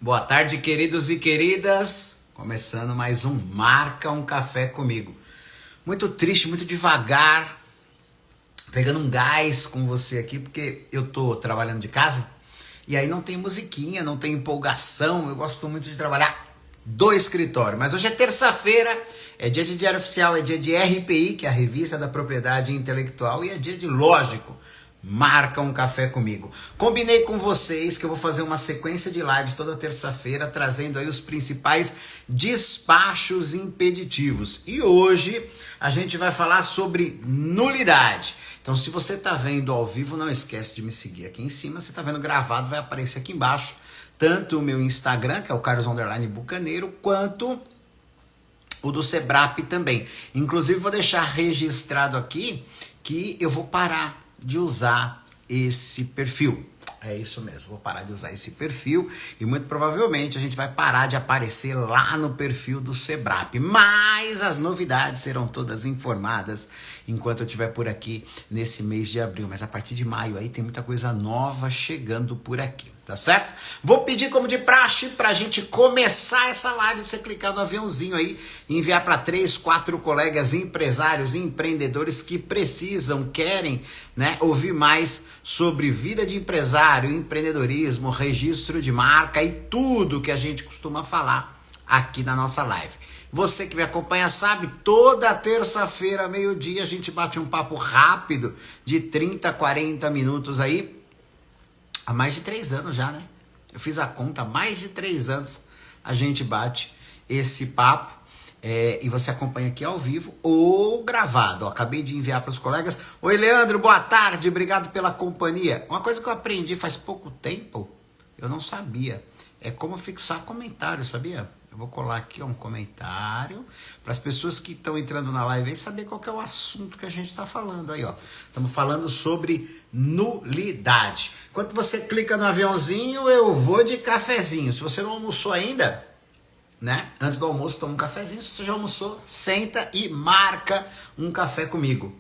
Boa tarde, queridos e queridas. Começando mais um Marca um Café comigo. Muito triste, muito devagar, pegando um gás com você aqui, porque eu tô trabalhando de casa e aí não tem musiquinha, não tem empolgação. Eu gosto muito de trabalhar do escritório. Mas hoje é terça-feira, é dia de Diário Oficial, é dia de RPI, que é a Revista da Propriedade Intelectual, e é dia de Lógico. Marca um Café comigo. Combinei com vocês que eu vou fazer uma sequência de lives toda terça-feira, trazendo aí os principais despachos impeditivos. E hoje a gente vai falar sobre nulidade. Então, se você está vendo ao vivo, não esquece de me seguir aqui em cima. Se está vendo gravado, vai aparecer aqui embaixo tanto o meu Instagram, que é o Carlos_Bucaneiro, quanto o do Sebrap também. Inclusive, vou deixar registrado aqui que eu vou parar de usar esse perfil. É isso mesmo, vou parar de usar esse perfil e muito provavelmente a gente vai parar de aparecer lá no perfil do Sebrap. Mas as novidades serão todas informadas enquanto eu estiver por aqui nesse mês de abril. Mas a partir de maio aí tem muita coisa nova chegando por aqui, tá certo? Vou pedir como de praxe pra gente começar essa live, você clicar no aviãozinho aí e enviar para 3, 4 colegas empresários e empreendedores que precisam, querem, né, ouvir mais sobre vida de empresário, empreendedorismo, registro de marca e tudo que a gente costuma falar aqui na nossa live. Você que me acompanha sabe, toda terça-feira, meio-dia, a gente bate um papo rápido de 30, 40 minutos aí. Há mais de 3 anos já, né? Eu fiz a conta, há mais de 3 anos a gente bate esse papo e você acompanha aqui ao vivo ou gravado. Ó, acabei de enviar para os colegas. Oi, Leandro, boa tarde, obrigado pela companhia. Uma coisa que eu aprendi faz pouco tempo, eu não sabia, é como fixar comentário, sabia? Eu vou colar aqui um comentário para as pessoas que estão entrando na live e saber qual que é o assunto que a gente está falando aí, ó. Estamos falando sobre nulidade. Enquanto você clica no aviãozinho, eu vou de cafezinho. Se você não almoçou ainda, né? Antes do almoço, toma um cafezinho. Se você já almoçou, senta e marca um café comigo.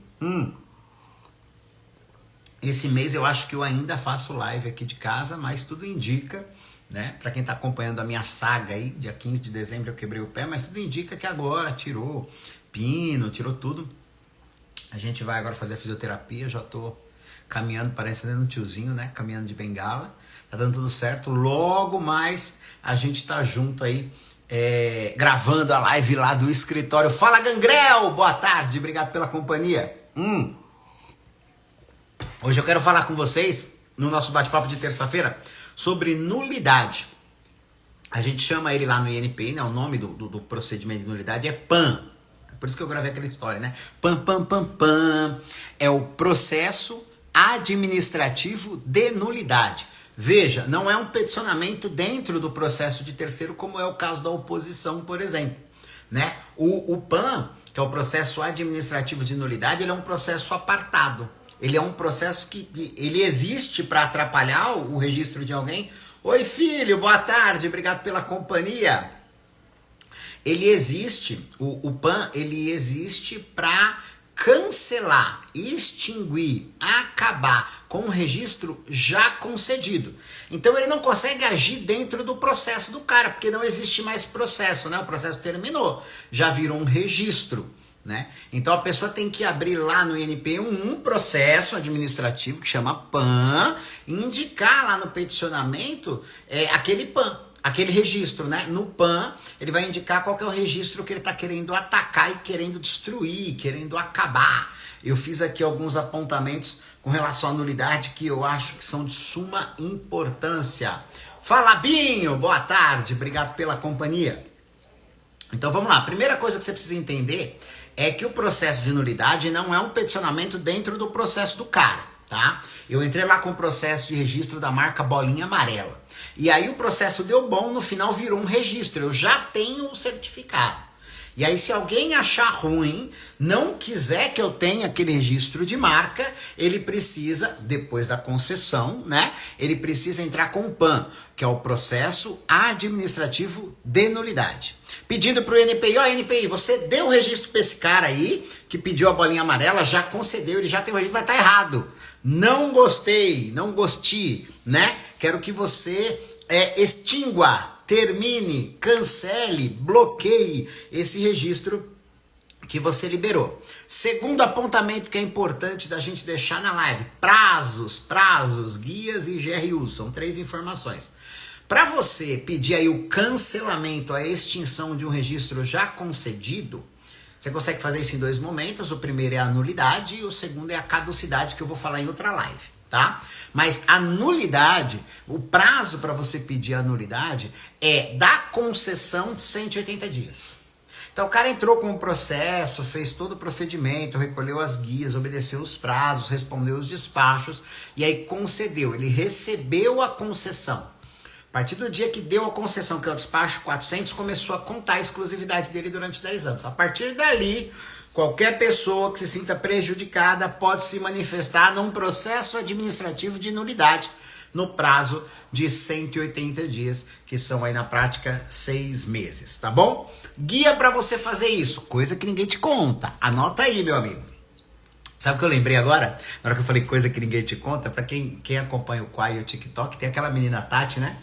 Esse mês eu acho que eu ainda faço live aqui de casa, mas tudo indica, né? Para quem tá acompanhando a minha saga aí, dia 15 de dezembro eu quebrei o pé, mas tudo indica que agora tirou pino, tirou tudo. A gente vai agora fazer a fisioterapia, já tô caminhando, parecendo um tiozinho, né? Caminhando de bengala, tá dando tudo certo. Logo mais a gente tá junto aí, gravando a live lá do escritório. Fala, Gangrel! Boa tarde, obrigado pela companhia. Hoje eu quero falar com vocês, no nosso bate-papo de terça-feira, sobre nulidade. A gente chama ele lá no INPI, né? O nome do procedimento de nulidade é PAN. Por isso que eu gravei aquela história, né? PAN. É o processo administrativo de nulidade. Veja, não é um peticionamento dentro do processo de terceiro, como é o caso da oposição, por exemplo, né? O PAN, que é o processo administrativo de nulidade, ele é um processo apartado. Ele é um processo que ele existe para atrapalhar o registro de alguém. Oi, filho, boa tarde, obrigado pela companhia. Ele existe, o PAN, ele existe para cancelar, extinguir, acabar com o registro já concedido. Então ele não consegue agir dentro do processo do cara, porque não existe mais processo, né? O processo terminou, já virou um registro, né? Então a pessoa tem que abrir lá no INPI um processo administrativo que chama PAN e indicar lá no peticionamento aquele PAN, aquele registro, né? No PAN ele vai indicar qual que é o registro que ele está querendo atacar e querendo destruir, querendo acabar. Eu fiz aqui alguns apontamentos com relação à nulidade que eu acho que são de suma importância. Fala, Binho, boa tarde, obrigado pela companhia. Então vamos lá, a primeira coisa que você precisa entender é que o processo de nulidade não é um peticionamento dentro do processo do cara, tá? Eu entrei lá com o processo de registro da marca Bolinha Amarela. E aí o processo deu bom, no final virou um registro, eu já tenho o certificado. E aí se alguém achar ruim, não quiser que eu tenha aquele registro de marca, ele precisa, depois da concessão, né? Ele precisa entrar com o PAN, que é o processo administrativo de nulidade. Pedindo pro NPI, ó, NPI, você deu o registro pra esse cara aí, que pediu a bolinha amarela, já concedeu, ele já tem o registro, mas tá errado. Não gostei, não gostei, né? Quero que você extingua termine, cancele, bloqueie esse registro que você liberou. Segundo apontamento que é importante da gente deixar na live, prazos, guias e GRUs, são 3 informações. Para você pedir aí o cancelamento, a extinção de um registro já concedido, você consegue fazer isso em 2 momentos. O primeiro é a nulidade e o segundo é a caducidade, que eu vou falar em outra live, tá? Mas a nulidade, o prazo para você pedir a nulidade é da concessão 180 dias. Então o cara entrou com o processo, fez todo o procedimento, recolheu as guias, obedeceu os prazos, respondeu os despachos e aí concedeu, ele recebeu a concessão. A partir do dia que deu a concessão, que é o despacho 400, começou a contar a exclusividade dele durante 10 anos. A partir dali, qualquer pessoa que se sinta prejudicada pode se manifestar num processo administrativo de nulidade no prazo de 180 dias, que são aí na prática 6 meses, tá bom? Guia para você fazer isso, coisa que ninguém te conta. Anota aí, meu amigo. Sabe o que eu lembrei agora? Na hora que eu falei coisa que ninguém te conta, para quem acompanha o Quai e o TikTok, tem aquela menina Tati, né?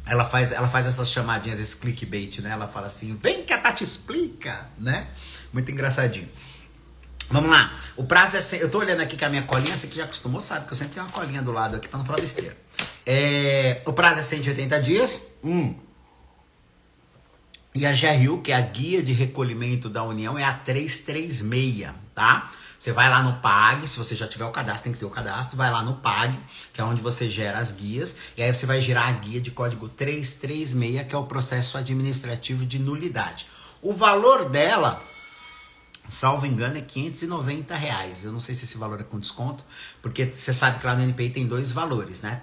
Ela faz essas chamadinhas, esse clickbait, né? Ela fala assim, vem que a Tati explica, né? Muito engraçadinho. Vamos lá, o prazo é... Eu tô olhando aqui com a minha colinha, você que já acostumou sabe que eu sempre tenho uma colinha do lado aqui pra não falar besteira. O prazo é 180 dias. E a GRU, que é a Guia de Recolhimento da União, é a 336, tá? Você vai lá no PAG, se você já tiver o cadastro, tem que ter o cadastro, vai lá no PAG, que é onde você gera as guias, e aí você vai gerar a guia de código 336, que é o processo administrativo de nulidade. O valor dela, salvo engano, é R$590. Eu não sei se esse valor é com desconto, porque você sabe que lá no NPI tem 2 valores, né?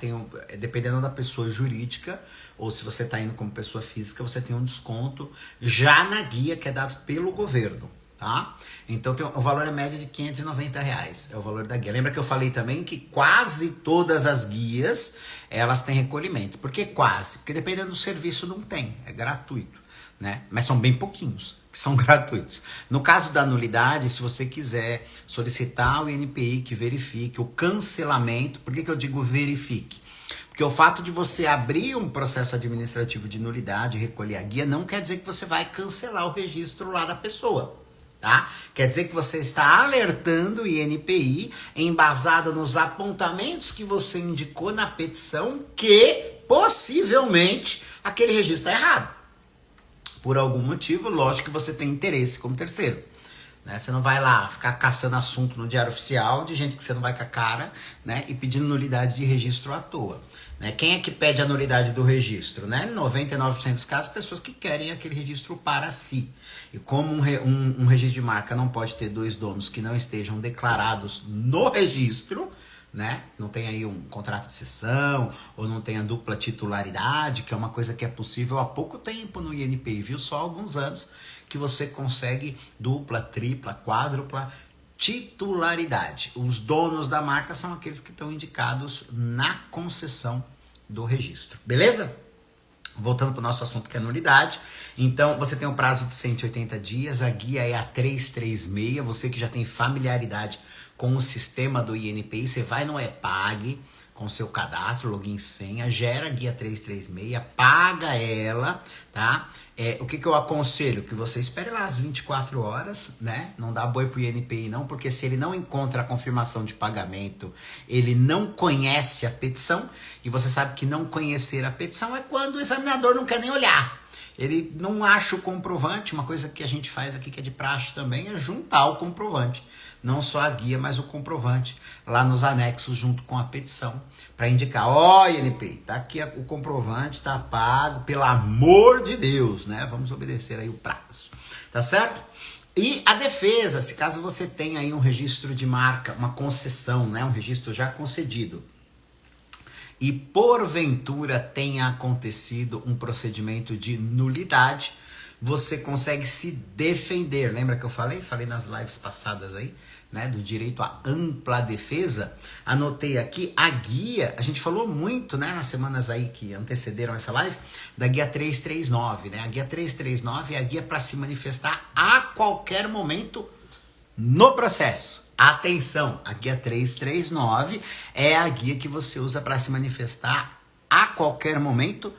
Dependendo da pessoa jurídica, ou se você está indo como pessoa física, você tem um desconto já na guia que é dado pelo governo, tá? Então o valor é média de R$590, é o valor da guia. Lembra que eu falei também que quase todas as guias, elas têm recolhimento. Por que quase? Porque dependendo do serviço não tem, é gratuito, né? Mas são bem pouquinhos que são gratuitos. No caso da nulidade, se você quiser solicitar ao INPI que verifique o cancelamento, por que eu digo verifique? Porque o fato de você abrir um processo administrativo de nulidade e recolher a guia não quer dizer que você vai cancelar o registro lá da pessoa, tá? Quer dizer que você está alertando o INPI, embasado nos apontamentos que você indicou na petição, que possivelmente aquele registro está errado. Por algum motivo, lógico que você tem interesse como terceiro, né? Você não vai lá ficar caçando assunto no Diário Oficial de gente que você não vai com a cara, né? E pedindo nulidade de registro à toa, né? Quem é que pede a nulidade do registro, né? 99% dos casos, pessoas que querem aquele registro para si. E como um registro de marca não pode ter 2 donos que não estejam declarados no registro, né? Não tem aí um contrato de cessão, ou não tem a dupla titularidade, que é uma coisa que é possível há pouco tempo no INPI, viu? Só há alguns anos que você consegue dupla, tripla, quádrupla titularidade. Os donos da marca são aqueles que estão indicados na concessão do registro, beleza? Voltando para o nosso assunto que é nulidade, então você tem um prazo de 180 dias, a guia é a 336, você que já tem familiaridade com o sistema do INPI, você vai no EPAG com seu cadastro, login e senha, gera a guia 336, paga ela, tá? O que eu aconselho? Que você espere lá as 24 horas, né? Não dá boi pro INPI não, porque se ele não encontra a confirmação de pagamento, ele não conhece a petição, e você sabe que não conhecer a petição é quando o examinador não quer nem olhar. Ele não acha o comprovante. Uma coisa que a gente faz aqui que é de praxe também é juntar o comprovante. Não só a guia, mas o comprovante lá nos anexos junto com a petição. Para indicar, ó, INPI, tá aqui o comprovante, tá pago, pelo amor de Deus, né? Vamos obedecer aí o prazo, tá certo? E a defesa, se caso você tenha aí um registro de marca, uma concessão, né? Um registro já concedido, e porventura tenha acontecido um procedimento de nulidade, você consegue se defender. Lembra que eu falei? Falei nas lives passadas aí, né, do direito à ampla defesa. Anotei aqui a guia, a gente falou muito, né, nas semanas aí que antecederam essa live, da guia 339, né? A guia 339 é a guia para se manifestar a qualquer momento no processo. Atenção, a guia 339 é a guia que você usa para se manifestar a qualquer momento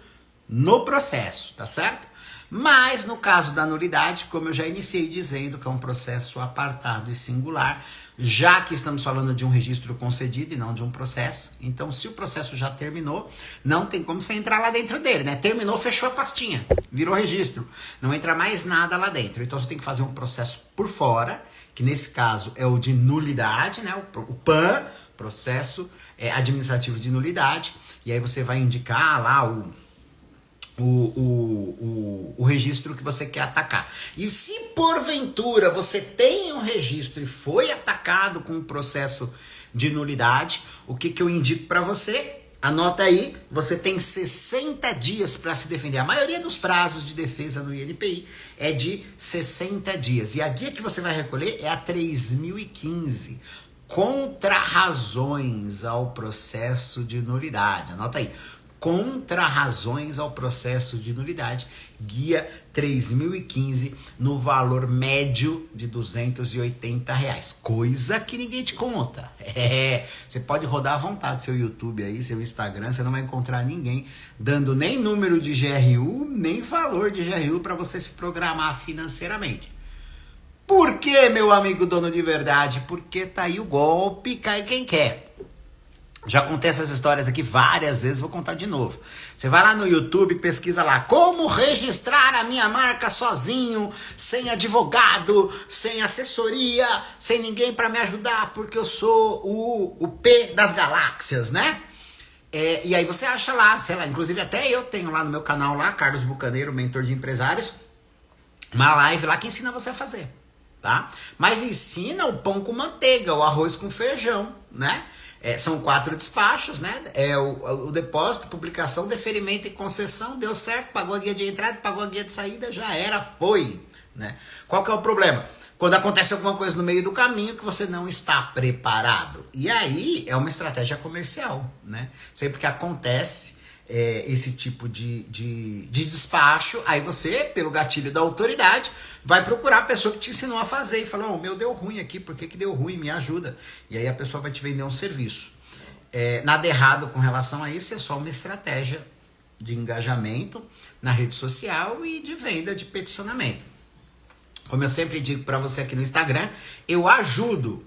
no processo, tá certo? Mas no caso da nulidade, como eu já iniciei dizendo que é um processo apartado e singular, já que estamos falando de um registro concedido e não de um processo, então se o processo já terminou, não tem como você entrar lá dentro dele, né? Terminou, fechou a pastinha, virou registro, não entra mais nada lá dentro. Então você tem que fazer um processo por fora, que nesse caso é o de nulidade, né? O PAN, processo administrativo de nulidade, e aí você vai indicar lá o registro que você quer atacar. E se porventura você tem um registro e foi atacado com um processo de nulidade, o que eu indico para você? Anota aí, você tem 60 dias para se defender. A maioria dos prazos de defesa no INPI é de 60 dias. E a guia que você vai recolher é a 3015. Contrarrazões ao processo de nulidade. Anota aí. Contrarrazões ao processo de nulidade, guia 3015, no valor médio de R$280, coisa que ninguém te conta. Você pode rodar à vontade seu YouTube aí, seu Instagram, você não vai encontrar ninguém dando nem número de GRU, nem valor de GRU para você se programar financeiramente. Por que, meu amigo dono de verdade? Porque tá aí o golpe, cai quem quer. Já contei essas histórias aqui várias vezes, vou contar de novo. Você vai lá no YouTube, pesquisa lá, como registrar a minha marca sozinho, sem advogado, sem assessoria, sem ninguém para me ajudar, porque eu sou o P das galáxias, né? E aí você acha lá, sei lá, inclusive até eu tenho lá no meu canal lá, Carlos Bucaneiro, mentor de empresários, uma live lá que ensina você a fazer, tá? Mas ensina o pão com manteiga, o arroz com feijão, né? São 4 despachos, né? O depósito, publicação, deferimento e concessão, deu certo, pagou a guia de entrada, pagou a guia de saída, já era, foi, né? Qual que é o problema? Quando acontece alguma coisa no meio do caminho que você não está preparado. E aí é uma estratégia comercial, né? Sempre que acontece esse tipo de despacho, aí você, pelo gatilho da autoridade, vai procurar a pessoa que te ensinou a fazer e falar, o meu deu ruim aqui, por que deu ruim? Me ajuda. E aí a pessoa vai te vender um serviço. Nada errado com relação a isso, é só uma estratégia de engajamento na rede social e de venda de peticionamento. Como eu sempre digo para você aqui no Instagram, eu ajudo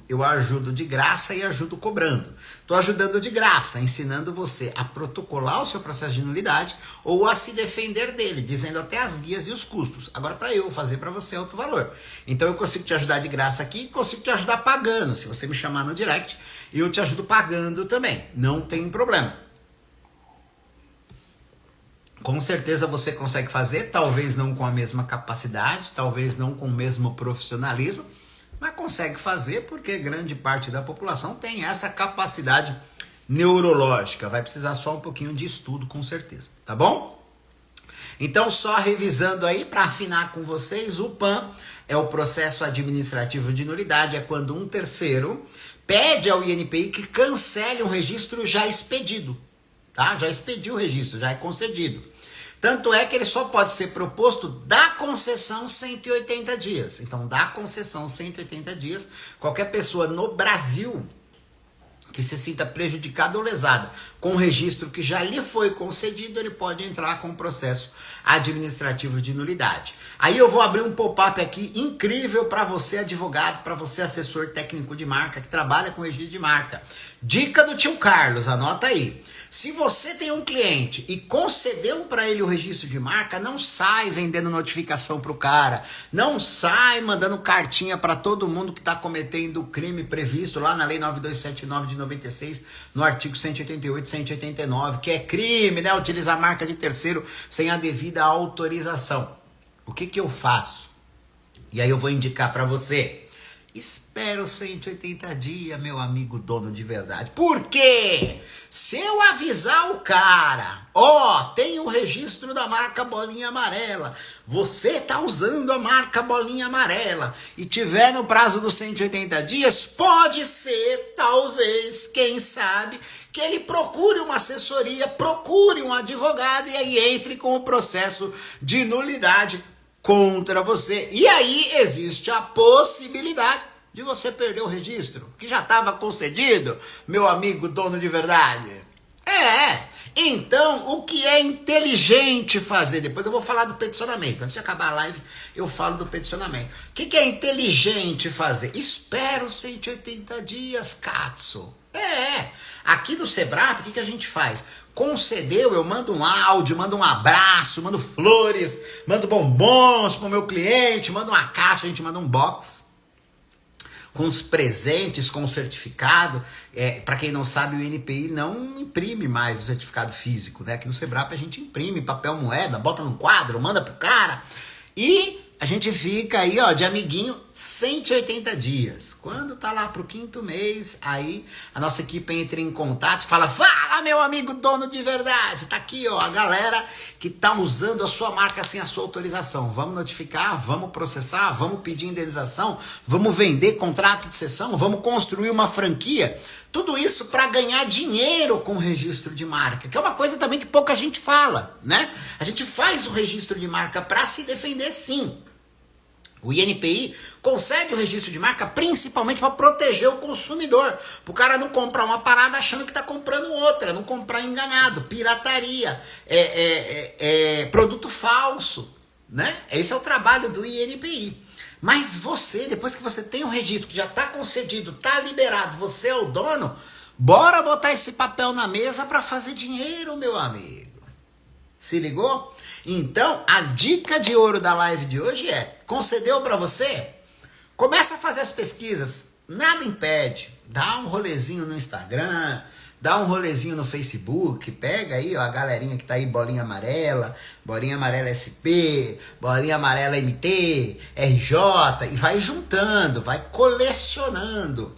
de graça e ajudo cobrando. Estou ajudando de graça, ensinando você a protocolar o seu processo de nulidade ou a se defender dele, dizendo até as guias e os custos. Agora, para eu fazer para você é outro valor. Então eu consigo te ajudar de graça aqui e consigo te ajudar pagando. Se você me chamar no direct, eu te ajudo pagando também. Não tem problema. Com certeza você consegue fazer, talvez não com a mesma capacidade, talvez não com o mesmo profissionalismo, mas consegue fazer porque grande parte da população tem essa capacidade neurológica. Vai precisar só um pouquinho de estudo, com certeza, tá bom? Então, só revisando aí para afinar com vocês, o PAN é o processo administrativo de nulidade, é quando um terceiro pede ao INPI que cancele um registro já expedido, tá? Já expediu o registro, já é concedido. Tanto é que ele só pode ser proposto da concessão 180 dias. Então, da concessão 180 dias, qualquer pessoa no Brasil que se sinta prejudicada ou lesada com o registro que já lhe foi concedido, ele pode entrar com o processo administrativo de nulidade. Aí eu vou abrir um pop-up aqui incrível para você advogado, para você assessor técnico de marca que trabalha com registro de marca. Dica do tio Carlos, anota aí. Se você tem um cliente e concedeu para ele o registro de marca, não sai vendendo notificação para o cara, não sai mandando cartinha para todo mundo que está cometendo o crime previsto lá na Lei 9279 de 96, no artigo 188 e 189, que é crime, né? Utilizar a marca de terceiro sem a devida autorização. O que eu faço? E aí eu vou indicar para você. Espera os 180 dias, meu amigo dono de verdade. Por quê? Se eu avisar o cara, tem o registro da marca bolinha amarela, você tá usando a marca bolinha amarela e tiver no prazo dos 180 dias, pode ser, talvez, quem sabe, que ele procure uma assessoria, procure um advogado e aí entre com o processo de nulidade contra você. E aí existe a possibilidade de você perder o registro, que já estava concedido, meu amigo dono de verdade. Então, o que é inteligente fazer? Depois eu vou falar do peticionamento. Antes de acabar a live, eu falo do peticionamento. O que é inteligente fazer? Espera os 180 dias, Katsu. Aqui do Sebrap, o que a gente faz? Concedeu, eu mando um áudio, mando um abraço, mando flores, mando bombons pro meu cliente, mando uma caixa, a gente manda um box com os presentes, com o certificado. Para quem não sabe, o INPI não imprime mais o certificado físico, né? Aqui no Sebrap a gente imprime papel moeda, bota num quadro, manda pro cara e a gente fica aí, ó, de amiguinho 180 dias. Quando tá lá pro 5º mês, aí a nossa equipe entra em contato e fala: fala, meu amigo dono de verdade, tá aqui, ó, a galera que tá usando a sua marca sem a sua autorização. Vamos notificar, vamos processar, vamos pedir indenização, vamos vender contrato de cessão, vamos construir uma franquia. Tudo isso para ganhar dinheiro com o registro de marca, que é uma coisa também que pouca gente fala, né? A gente faz o registro de marca para se defender, sim. O INPI concede o registro de marca principalmente para proteger o consumidor, para o cara não comprar uma parada achando que está comprando outra, não comprar enganado, pirataria, produto falso, né? Esse é o trabalho do INPI. Mas você, depois que você tem o registro, que já está concedido, está liberado, você é o dono, bora botar esse papel na mesa para fazer dinheiro, meu amigo. Se ligou? Então, a dica de ouro da live de hoje concedeu para você? Começa a fazer as pesquisas, nada impede. Dá um rolezinho no Instagram, dá um rolezinho no Facebook, pega aí, ó, a galerinha que tá aí, bolinha amarela SP, bolinha amarela MT, RJ, e vai juntando, vai colecionando.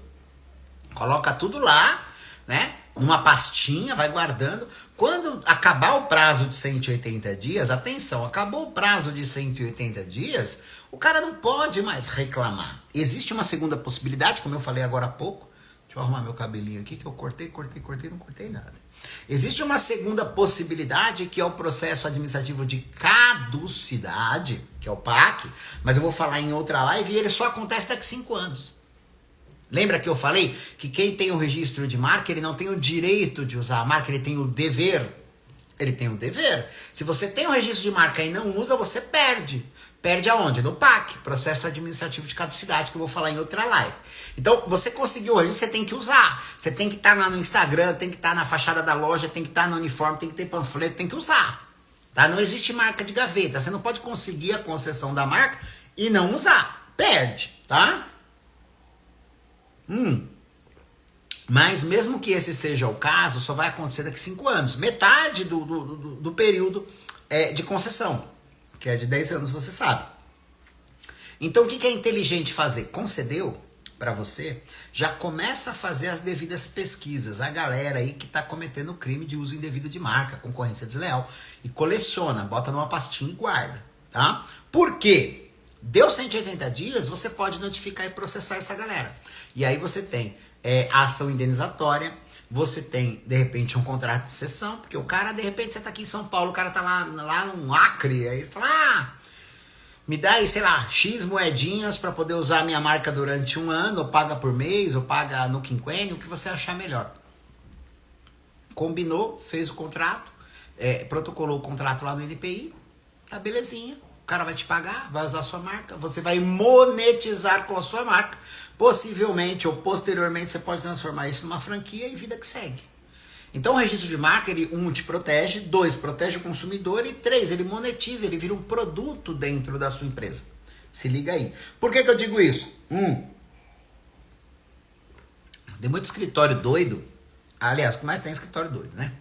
Coloca tudo lá, né? Numa pastinha, vai guardando. Quando acabar o prazo de 180 dias, atenção, acabou o prazo de 180 dias, o cara não pode mais reclamar. Existe uma segunda possibilidade, como eu falei agora há pouco. Deixa eu arrumar meu cabelinho aqui, que eu cortei, não cortei nada. Existe uma segunda possibilidade, que é o processo administrativo de caducidade, que é o PAC, mas eu vou falar em outra live, e ele só acontece daqui a 5 anos. Lembra que eu falei que quem tem o registro de marca, ele não tem o direito de usar a marca, ele tem o dever. Ele tem o dever. Se você tem o registro de marca e não usa, você perde. Perde aonde? No PAC, processo administrativo de caducidade, que eu vou falar em outra live. Então, você conseguiu o registro, você tem que usar. Você tem que estar lá no Instagram, tem que estar na fachada da loja, tem que estar no uniforme, tem que ter panfleto, tem que usar. Tá? Não existe marca de gaveta. Você não pode conseguir a concessão da marca e não usar. Perde, tá? Mas mesmo que esse seja o caso, só vai acontecer daqui a 5 anos. Metade do período de concessão, que é de 10 anos, você sabe. Então o que é inteligente fazer? Concedeu para você, já começa a fazer as devidas pesquisas. A galera aí que está cometendo o crime de uso indevido de marca, concorrência desleal, e coleciona, bota numa pastinha e guarda. Tá? Por quê? Deu 180 dias, você pode notificar e processar essa galera. E aí você tem a ação indenizatória, você tem, de repente, um contrato de cessão, porque o cara, de repente, você tá aqui em São Paulo, o cara tá lá no Acre, aí ele fala, me dá aí, sei lá, X moedinhas para poder usar a minha marca durante 1 ano, ou paga por mês, ou paga no quinquênio, o que você achar melhor. Combinou, fez o contrato, protocolou o contrato lá no INPI, tá belezinha. O cara vai te pagar, vai usar a sua marca, você vai monetizar com a sua marca. Possivelmente ou posteriormente você pode transformar isso numa franquia e vida que segue. Então o registro de marca, ele, 1, te protege, 2, protege o consumidor e 3, ele monetiza, ele vira um produto dentro da sua empresa. Se liga aí. Por que eu digo isso? Tem muito escritório doido, aliás, o que mais tem escritório doido, né?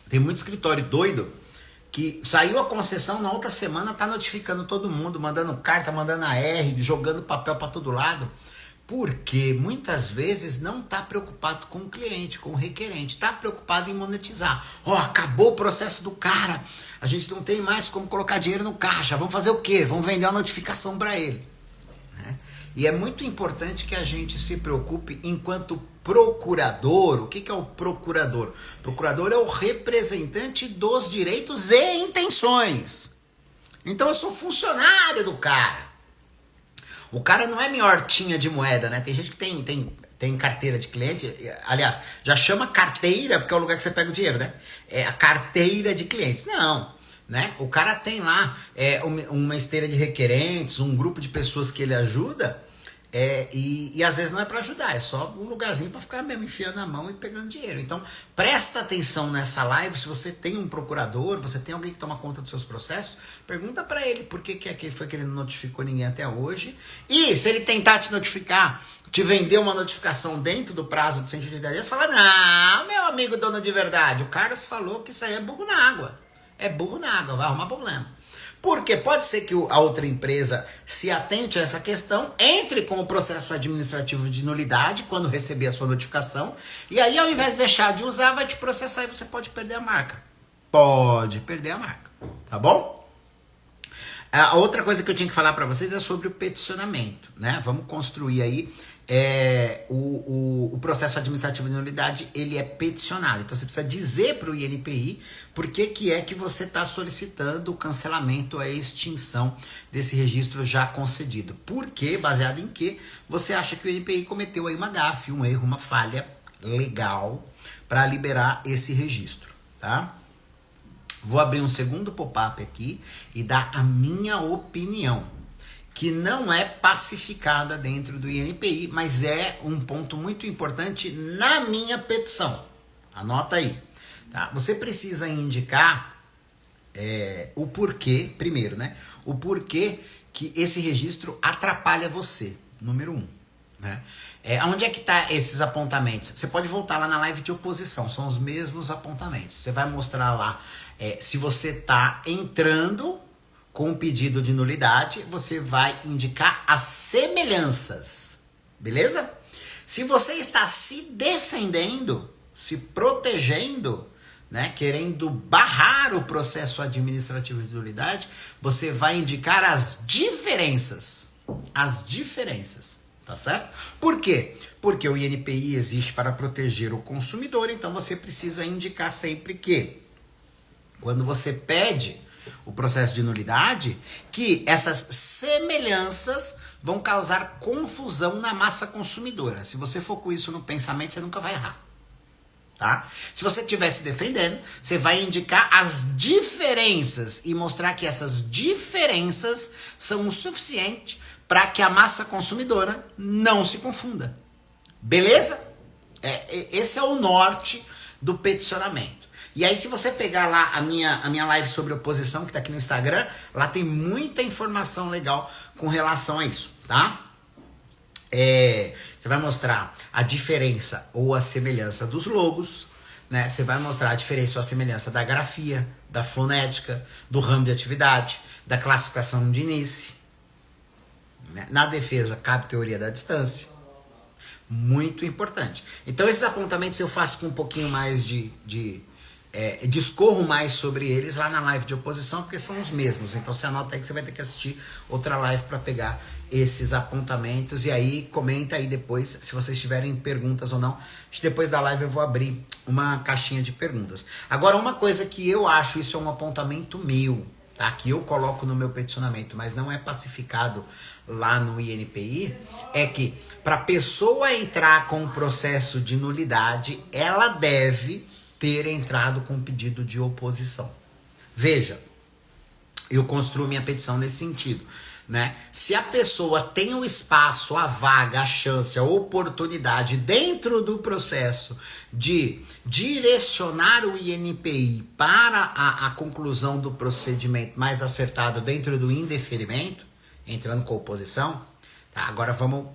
Tem muito escritório doido que saiu a concessão, na outra semana tá notificando todo mundo, mandando carta, mandando AR, jogando papel para todo lado. Porque muitas vezes não está preocupado com o cliente, com o requerente, está preocupado em monetizar. Acabou o processo do cara, a gente não tem mais como colocar dinheiro no caixa, vamos fazer o quê? Vamos vender uma notificação para ele. Né? E é muito importante que a gente se preocupe enquanto procurador. O que é o procurador? O procurador é o representante dos direitos e intenções. Então eu sou funcionário do cara. O cara não é minha hortinha de moeda, né? Tem gente que tem tem carteira de cliente, aliás, já chama carteira porque é o lugar que você pega o dinheiro, né? É a carteira de clientes. Não, né? O cara tem lá uma esteira de requerentes, um grupo de pessoas que ele ajuda, e às vezes não é para ajudar, é só um lugarzinho para ficar mesmo enfiando a mão e pegando dinheiro. Então, presta atenção nessa live. Se você tem um procurador, você tem alguém que toma conta dos seus processos, pergunta para ele por que foi que ele não notificou ninguém até hoje. E se ele tentar te notificar, te vender uma notificação dentro do prazo de 180 dias, fala: não, meu amigo dono de verdade, o Carlos falou que isso aí é burro na água. É burro na água, vai arrumar problema. Porque pode ser que a outra empresa se atente a essa questão, entre com o processo administrativo de nulidade quando receber a sua notificação, e aí ao invés de deixar de usar, vai te processar e você pode perder a marca. Pode perder a marca, tá bom? A outra coisa que eu tinha que falar para vocês é sobre o peticionamento, né? Vamos construir aí o processo administrativo de nulidade. Ele é peticionado, então você precisa dizer para o INPI por que é que você está solicitando o cancelamento, a extinção desse registro já concedido. Por quê? Baseado em que você acha que o INPI cometeu aí uma gafe, um erro, uma falha legal para liberar esse registro, tá? Vou abrir um segundo pop-up aqui e dar a minha opinião, que não é pacificada dentro do INPI, mas é um ponto muito importante na minha petição. Anota aí. Tá? Você precisa indicar o porquê, primeiro, né? O porquê que esse registro atrapalha você, número 1. Né? Onde é que tá esses apontamentos? Você pode voltar lá na live de oposição, são os mesmos apontamentos. Você vai mostrar lá se você está entrando com um pedido de nulidade, você vai indicar as semelhanças, beleza? Se você está se defendendo, se protegendo, né, querendo barrar o processo administrativo de nulidade, você vai indicar as diferenças. As diferenças, tá certo? Por quê? Porque o INPI existe para proteger o consumidor, então você precisa indicar sempre que, quando você pede o processo de nulidade, que essas semelhanças vão causar confusão na massa consumidora. Se você for com isso no pensamento, você nunca vai errar. Tá? Se você estiver se defendendo, você vai indicar as diferenças e mostrar que essas diferenças são o suficiente para que a massa consumidora não se confunda. Beleza? Esse é o norte do peticionamento. E aí, se você pegar lá a minha live sobre oposição, que tá aqui no Instagram, lá tem muita informação legal com relação a isso, tá? Você vai mostrar a diferença ou a semelhança dos logos, né? Você vai mostrar a diferença ou a semelhança da grafia, da fonética, do ramo de atividade, da classificação de Nice. Né? Na defesa, cabe teoria da distância. Muito importante. Então, esses apontamentos eu faço com um pouquinho mais discorro mais sobre eles lá na live de oposição, porque são os mesmos. Então você anota aí que você vai ter que assistir outra live para pegar esses apontamentos. E aí comenta aí depois se vocês tiverem perguntas ou não. Depois da live eu vou abrir uma caixinha de perguntas. Agora, uma coisa que eu acho, isso é um apontamento meu, tá? Que eu coloco no meu peticionamento, mas não é pacificado lá no INPI, é que para a pessoa entrar com o processo de nulidade, ela deve ter entrado com pedido de oposição. Veja, eu construo minha petição nesse sentido, né? Se a pessoa tem o espaço, a vaga, a chance, a oportunidade dentro do processo de direcionar o INPI para a conclusão do procedimento mais acertado dentro do indeferimento, entrando com oposição, tá? Agora vamos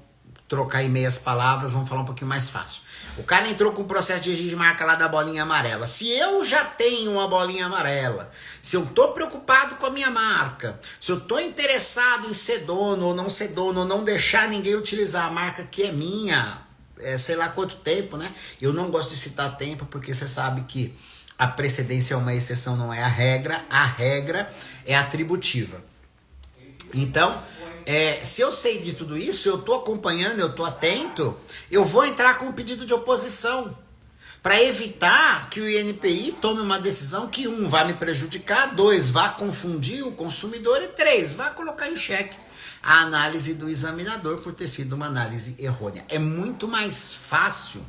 trocar em meias palavras, vamos falar um pouquinho mais fácil. O cara entrou com o processo de registro de marca lá da bolinha amarela. Se eu já tenho uma bolinha amarela, se eu tô preocupado com a minha marca, se eu tô interessado em ser dono ou não deixar ninguém utilizar a marca que é minha, sei lá quanto tempo, né? Eu não gosto de citar tempo, porque você sabe que a precedência é uma exceção, não é a regra é atributiva. Então, se eu sei de tudo isso, eu tô acompanhando, eu tô atento, eu vou entrar com um pedido de oposição para evitar que o INPI tome uma decisão que, 1, vai me prejudicar, 2, vai confundir o consumidor e 3, vai colocar em xeque a análise do examinador por ter sido uma análise errônea. É muito mais fácil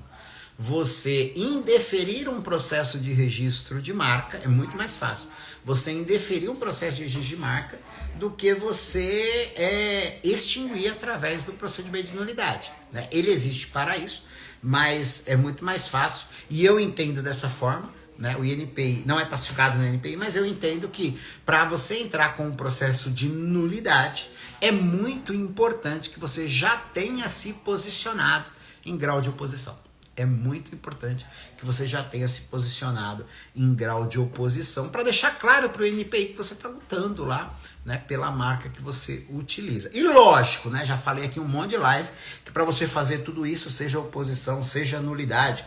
você indeferir um processo de registro de marca, é muito mais fácil você indeferir um processo de registro de marca do que você extinguir através do procedimento de nulidade, né? Ele existe para isso, mas é muito mais fácil, e eu entendo dessa forma, né? O INPI não é pacificado no INPI, mas eu entendo que para você entrar com um processo de nulidade, é muito importante que você já tenha se posicionado em grau de oposição. É muito importante que você já tenha se posicionado em grau de oposição para deixar claro para o INPI que você está lutando lá, né, pela marca que você utiliza. E lógico, né, já falei aqui um monte de live que para você fazer tudo isso, seja oposição, seja nulidade,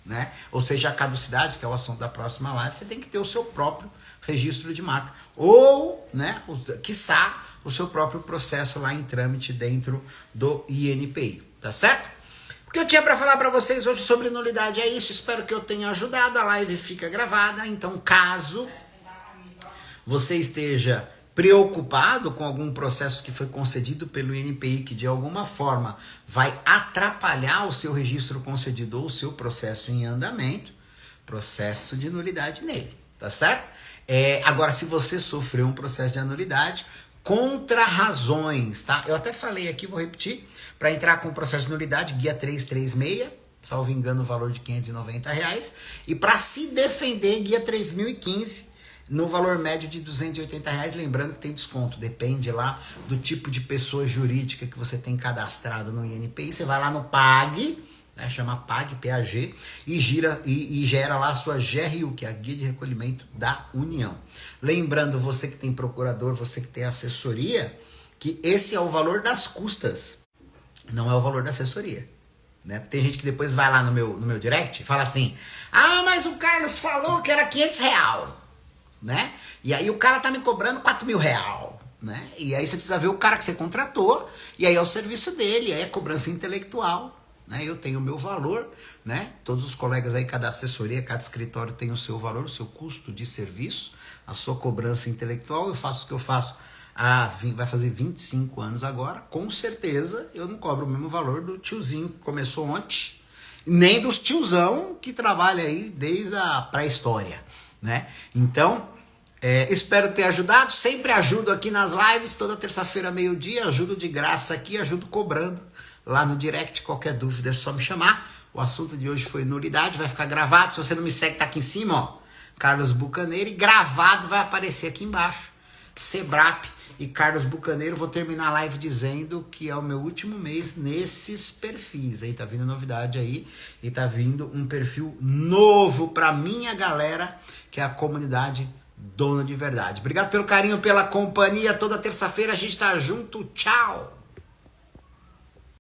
né, ou seja a caducidade, que é o assunto da próxima live, você tem que ter o seu próprio registro de marca ou, né, quiçá, o seu próprio processo lá em trâmite dentro do INPI, tá certo? O que eu tinha para falar para vocês hoje sobre nulidade é isso. Espero que eu tenha ajudado. A live fica gravada. Então, caso você esteja preocupado com algum processo que foi concedido pelo INPI, que de alguma forma vai atrapalhar o seu registro concedido ou o seu processo em andamento, processo de nulidade nele, tá certo? Agora, se você sofreu um processo de nulidade, contra razões, tá? Eu até falei aqui, vou repetir. Para entrar com o processo de nulidade, guia 336, salvo engano, o valor de R$590. E para se defender, guia 3015, no valor médio de R$280. Lembrando que tem desconto, depende lá do tipo de pessoa jurídica que você tem cadastrado no INPI. Você vai lá no PAG, né, chama PAG, PAG, e gera lá a sua GRU, que é a Guia de Recolhimento da União. Lembrando, você que tem procurador, você que tem assessoria, que esse é o valor das custas. Não é o valor da assessoria, né? Tem gente que depois vai lá no meu direct e fala assim, mas o Carlos falou que era R$500, né? E aí o cara tá me cobrando R$4.000, né? E aí você precisa ver o cara que você contratou, e aí é o serviço dele, aí é cobrança intelectual, né? Eu tenho o meu valor, né? Todos os colegas aí, cada assessoria, cada escritório tem o seu valor, o seu custo de serviço, a sua cobrança intelectual. Eu faço o que eu faço vai fazer 25 anos agora, com certeza eu não cobro o mesmo valor do tiozinho que começou ontem, nem dos tiozão que trabalha aí desde a pré-história, né? Então, espero ter ajudado, sempre ajudo aqui nas lives, toda terça-feira, meio-dia, ajudo de graça aqui, ajudo cobrando lá no direct, qualquer dúvida é só me chamar. O assunto de hoje foi nulidade, vai ficar gravado, se você não me segue, tá aqui em cima, ó, Carlos Bucaneiro, e gravado vai aparecer aqui embaixo, Sebrap e Carlos Bucaneiro. Vou terminar a live dizendo que é o meu último mês nesses perfis, aí tá vindo novidade aí, e tá vindo um perfil novo pra minha galera, que é a comunidade Dono de Verdade. Obrigado pelo carinho, pela companhia, toda terça-feira a gente tá junto, tchau!